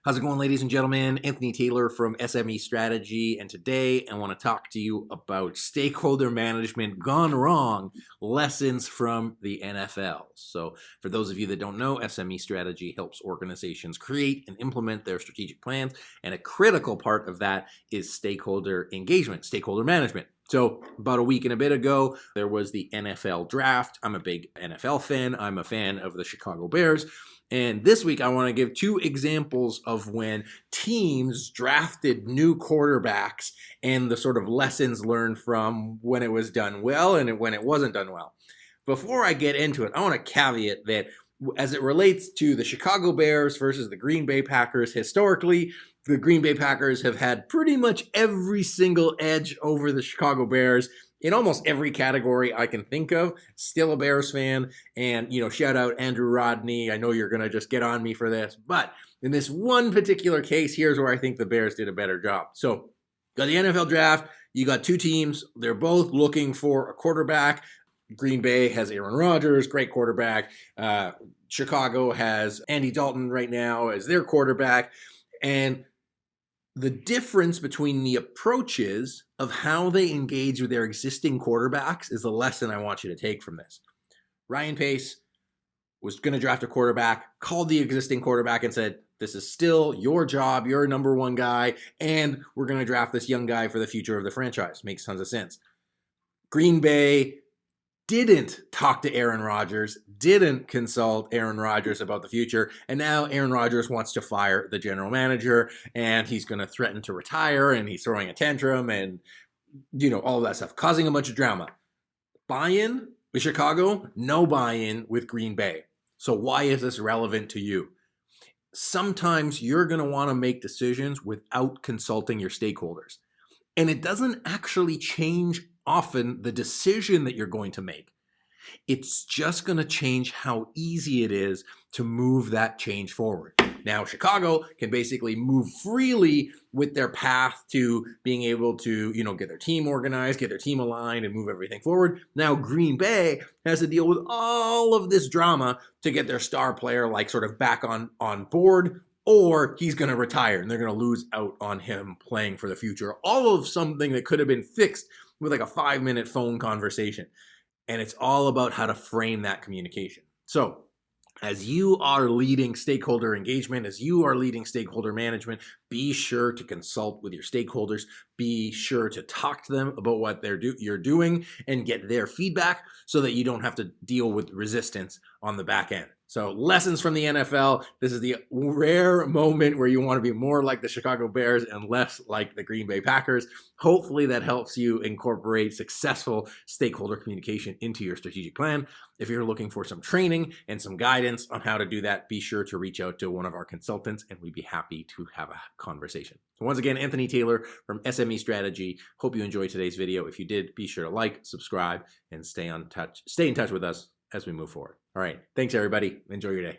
How's it going, ladies and gentlemen? Anthony Taylor from SME Strategy, and today I want to talk to you about stakeholder management gone wrong, lessons from the NFL. So for those of you that don't know, SME Strategy helps organizations create and implement their strategic plans, and a critical part of that is stakeholder engagement, stakeholder management. So about a week and a bit ago, there was the NFL draft. I'm a big NFL fan. I'm a fan of the Chicago Bears. And this week, I want to give two examples of when teams drafted new quarterbacks and the sort of lessons learned from when it was done well and when it wasn't done well. Before I get into it, I want to caveat that as it relates to the Chicago Bears versus the Green Bay Packers, historically, the Green Bay Packers have had pretty much every single edge over the Chicago Bears in almost every category I can think of. Still a Bears fan, and shout out Andrew Rodney. I know you're gonna just get on me for this, but in this one particular case, here's where I think the Bears did a better job. So, got the NFL draft. You got two teams. They're both looking for a quarterback. Green Bay has Aaron Rodgers, great quarterback. Chicago has Andy Dalton right now as their quarterback, and the difference between the approaches of how they engage with their existing quarterbacks is the lesson I want you to take from this. Ryan Pace was going to draft a quarterback, called the existing quarterback and said, this is still your job, you're number one guy, and we're going to draft this young guy for the future of the franchise. Makes tons of sense. Green Bay didn't talk to Aaron Rodgers, didn't consult Aaron Rodgers about the future, and now Aaron Rodgers wants to fire the general manager, and he's going to threaten to retire, and he's throwing a tantrum, and all of that stuff, causing a bunch of drama. Buy-in with Chicago, no buy-in with Green Bay. So why is this relevant to you? Sometimes you're going to want to make decisions without consulting your stakeholders, and it doesn't actually change often the decision that you're going to make. It's just going to change how easy it is to move that change forward. Now, Chicago can basically move freely with their path to being able to, get their team organized, get their team aligned, and move everything forward. Now, Green Bay has to deal with all of this drama to get their star player sort of back on board, or he's going to retire and they're going to lose out on him playing for the future. All of something that could have been fixed with a 5-minute phone conversation. And it's all about how to frame that communication. So as you are leading stakeholder engagement, as you are leading stakeholder management, be sure to consult with your stakeholders. Be sure to talk to them about what you're doing and get their feedback so that you don't have to deal with resistance on the back end. So lessons from the NFL. This is the rare moment where you want to be more like the Chicago Bears and less like the Green Bay Packers. Hopefully that helps you incorporate successful stakeholder communication into your strategic plan. If you're looking for some training and some guidance on how to do that, be sure to reach out to one of our consultants and we'd be happy to have a conversation. So once again, Anthony Taylor from SME Strategy. Hope you enjoyed today's video. If you did, be sure to like, subscribe, and stay in touch with us as we move forward. All right. Thanks, everybody. Enjoy your day.